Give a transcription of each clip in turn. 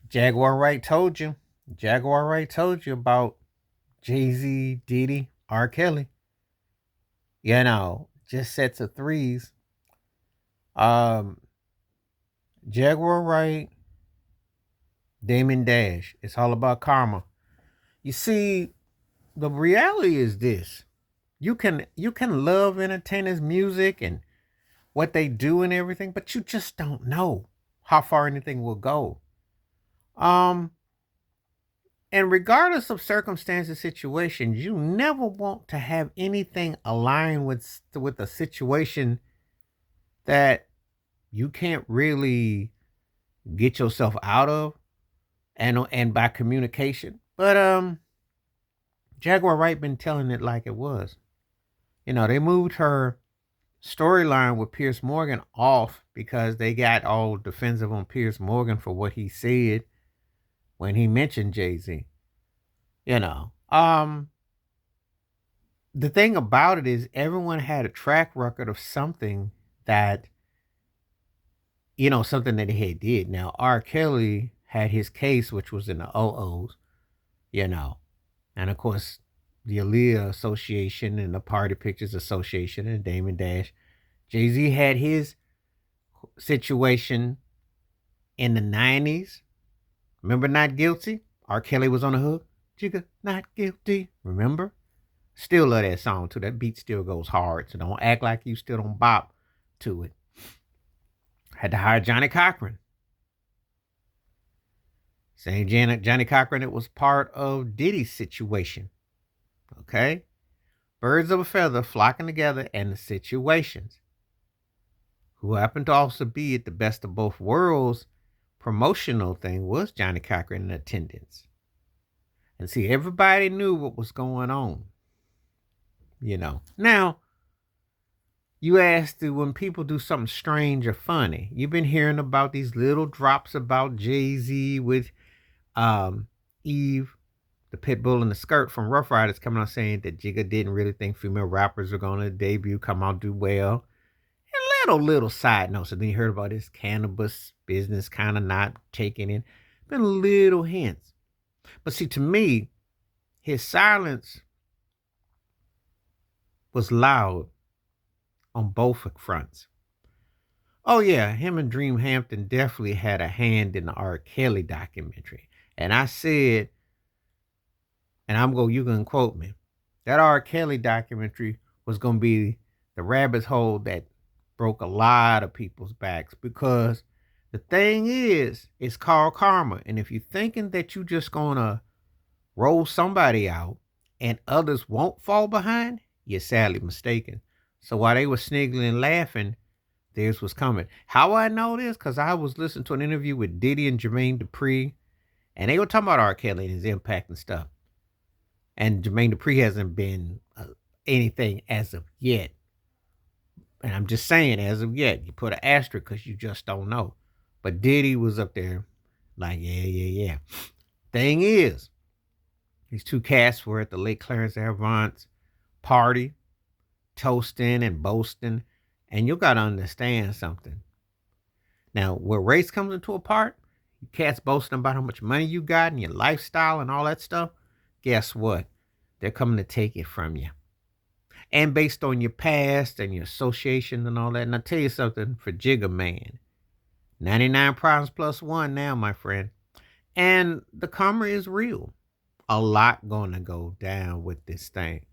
Jaguar Wright told you. Jaguar Wright told you about JayZ, Diddy, R. Kelly. Just sets of threes. Um, Jaguar Wright, Damon Dash. It's all about karma. You see, the reality is this: you can love entertainers' music and what they do and everything, but you just don't know how far anything will go. Um, and regardless of circumstances, situations, you never want to have anything align with a situation that you can't really get yourself out of, and by communication. But Jaguar Wright been telling it like it was. They moved her storyline with Pierce Morgan off because they got all defensive on Pierce Morgan for what he said when he mentioned JayZ. You know. The thing about it is everyone had a track record of something that something that he did. Now R. Kelly had his case, which was in the OOs, you know, and of course the Aaliyah Association and the Party Pictures Association and Damon Dash. JayZ had his situation in the 90s. Remember Not Guilty? R. Kelly was on the hook. Jigga, not guilty. Remember? Still love that song too. That beat still goes hard. So don't act like you still don't bop to it. Had to hire Johnny Cochran. Same Johnny Cochran, it was part of Diddy's situation. Okay? Birds of a feather flocking together and the situations. Who happened to also be at the best of both worlds promotional thing was Johnny Cochran in attendance. And see, everybody knew what was going on. Now, you asked when people do something strange or funny. You've been hearing about these little drops about JayZ with Eve, the pit bull in the skirt from Rough Riders coming out saying that Jigga didn't really think female rappers were going to debut, come out, do well. And little side notes. And then you heard about this cannabis business kind of not taking in. Been little hints. But see, to me, his silence was loud on both fronts. Oh yeah, him and Dream Hampton definitely had a hand in the R. Kelly documentary. And I said, and you can quote me, that R. Kelly documentary was gonna be the rabbit's hole that broke a lot of people's backs, because the thing is, it's called karma. And if you're thinking that you're just gonna roll somebody out and others won't fall behind, you're sadly mistaken. So while they were sniggling and laughing, theirs was coming. How I know this? Because I was listening to an interview with Diddy and Jermaine Dupri, and they were talking about R. Kelly and his impact and stuff. And Jermaine Dupri hasn't been anything as of yet. And I'm just saying, as of yet, you put an asterisk because you just don't know. But Diddy was up there like, yeah. Thing is, these two cats were at the late Clarence Avant's party, toasting and boasting. And you got to understand something. Now, where race comes into a part, you cats boasting about how much money you got and your lifestyle and all that stuff. Guess what? They're coming to take it from you. And based on your past and your association and all that. And I'll tell you something for Jigga Man. 99 problems plus one now, my friend. And the karma is real. A lot gonna go down with this thing.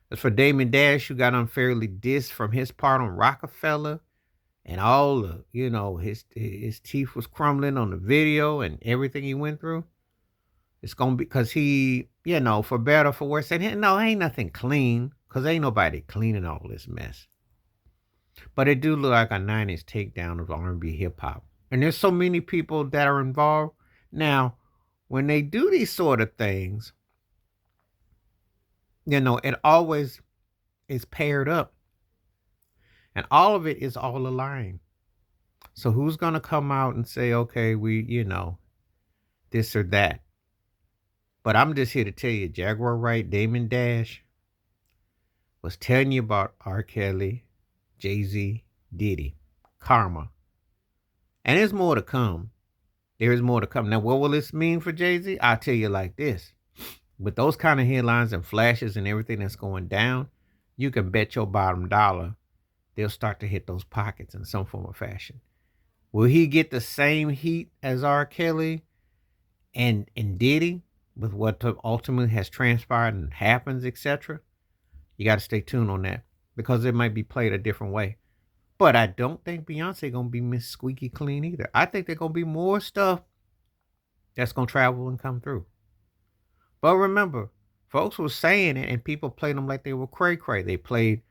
As for Damon Dash, who got unfairly dissed from his part on Rockefeller, and all the, his teeth was crumbling on the video and everything he went through. It's gonna be because he, for better or for worse, said, no, ain't nothing clean, because ain't nobody cleaning all this mess. But it do look like a 90s takedown of R&B hip hop. And there's so many people that are involved. Now, when they do these sort of things, it always is paired up. And all of it is all aligned. So who's going to come out and say, okay, we, this or that? But I'm just here to tell you, Jaguar Wright, Damon Dash was telling you about R. Kelly, JayZ, Diddy, karma. And there's more to come. There is more to come. Now, what will this mean for JayZ? I'll tell you like this. With those kind of headlines and flashes and everything that's going down, you can bet your bottom dollar they'll start to hit those pockets in some form or fashion. Will he get the same heat as R. Kelly and Diddy with what ultimately has transpired and happens, etc.? You got to stay tuned on that because it might be played a different way. But I don't think Beyonce gonna be Miss Squeaky Clean either. I think there's gonna be more stuff that's gonna travel and come through. But remember, folks were saying it and people played them like they were cray cray. They played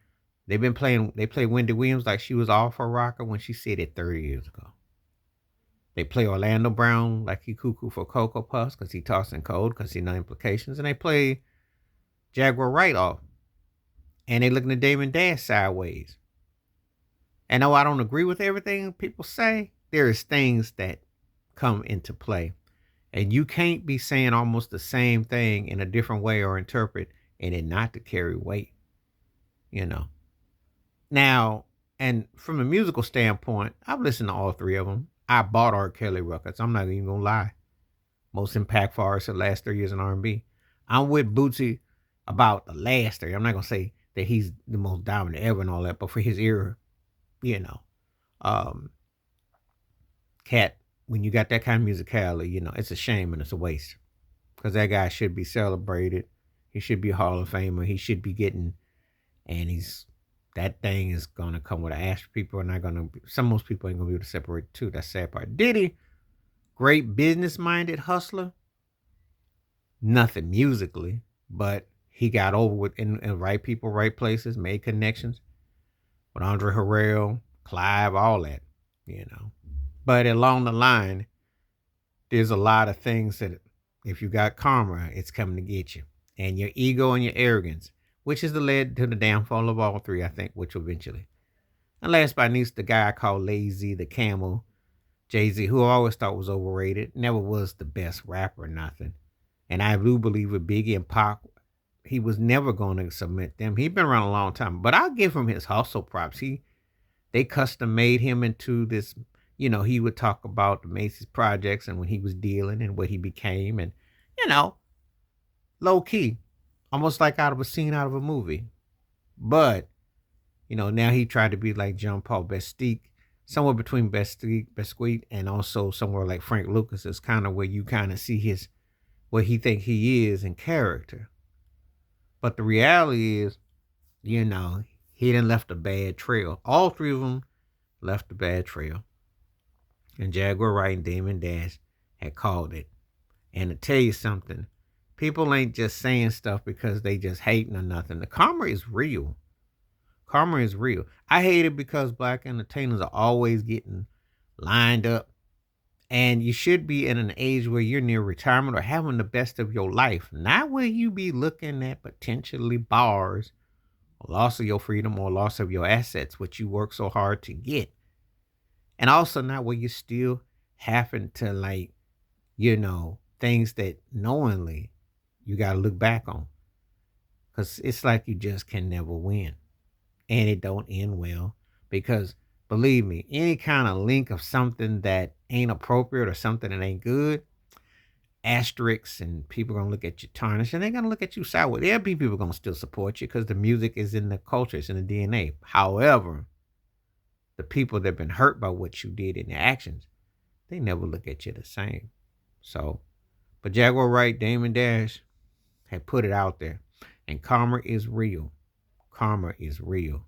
Wendy Williams like she was off her rocker when she said it 30 years ago. They play Orlando Brown like he cuckoo for Cocoa Puffs because he tossing cold because he no implications. And they play Jaguar right off. And they looking at Damon Dash sideways. And though I don't agree with everything people say, there is things that come into play. And you can't be saying almost the same thing in a different way or interpret and it not to carry weight, you know. Now, and from a musical standpoint, I've listened to all three of them. I bought R. Kelly records. I'm not even gonna lie. Most impactful artist of the last 30 years in R&B. I'm with Bootsy about the last 30. I'm not gonna say that he's the most dominant ever and all that, but for his era, you know, um, Cat, when you got that kind of musicality, you know, it's a shame and it's a waste because that guy should be celebrated. He should be a Hall of Famer. He should be getting, and that thing is gonna come with an ash. People are not gonna. Most people ain't gonna be able to separate the two. That's the sad part. Diddy, great business-minded hustler. Nothing musically, but he got over with in right people, right places, made connections with Andre Harrell, Clive, all that, you know. But along the line, there's a lot of things that if you got karma, it's coming to get you. And your ego and your arrogance, which is the led to the downfall of all three, I think, which eventually. And last but not least, the guy I call Lazy, the camel, JayZ, who I always thought was overrated, never was the best rapper or nothing. And I do believe with Biggie and Pac, he was never going to submit them. He'd been around a long time, but I'll give him his hustle props. They custom made him into this, you know, he would talk about the Macy's projects and when he was dealing and what he became and, you know, low key, almost like out of a scene out of a movie. But, you know, now he tried to be like Jean Paul Bestique, somewhere between Besquite and also somewhere like Frank Lucas is kind of where you kind of see what he think he is in character. But the reality is, you know, he done left a bad trail. All three of them left a bad trail. And Jaguar Wright and Damon Dash had called it. And to tell you something, people ain't just saying stuff because they just hating or nothing. The karma is real. Karma is real. I hate it because black entertainers are always getting lined up. And you should be in an age where you're near retirement or having the best of your life. Not where you be looking at potentially bars, or loss of your freedom or loss of your assets, which you work so hard to get. And also not where you still having to like, you know, things that knowingly you got to look back on. Because it's like you just can never win. And it don't end well. Because believe me, any kind of link of something that ain't appropriate or something that ain't good, asterisks and people are going to look at you tarnished and they're going to look at you sideways. There'll be people going to still support you because the music is in the culture, it's in the DNA. However, the people that have been hurt by what you did in your actions, they never look at you the same. So, but Jaguar Wright, Damon Dash had put it out there. And karma is real. Karma is real.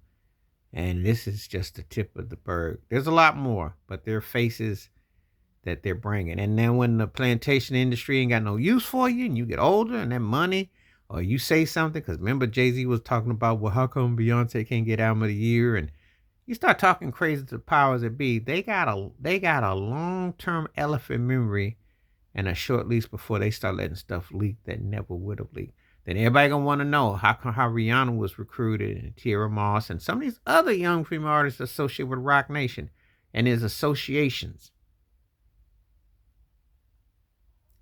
And this is just the tip of the bird. There's a lot more, but they're faces that they're bringing. And then when the plantation industry ain't got no use for you and you get older and that money, or you say something, because remember JayZ was talking about, well, how come Beyonce can't get album of the year? And you start talking crazy to the powers that be. They got a long-term elephant memory and a short leash before they start letting stuff leak that never would have leaked. Then everybody gonna want to know how Rihanna was recruited and Tierra Moss and some of these other young female artists associated with Rock Nation and his associations.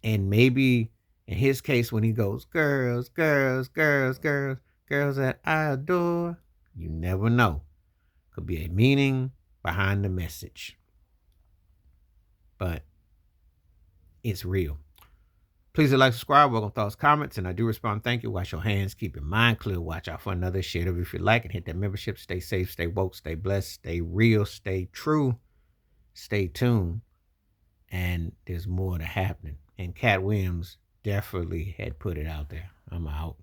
And maybe in his case, when he goes, girls, girls, girls, girls, girls that I adore, you never know. Could be a meaning behind the message. But It's real. Please like, subscribe, welcome thoughts, comments, and I do respond. Thank you. Wash your hands, keep your mind clear. Watch out for another. Share it if you like, and hit that membership. Stay safe, stay woke, stay blessed, stay real, stay true, stay tuned. And there's more to happening. And Cat Williams definitely had put it out there. I'm out.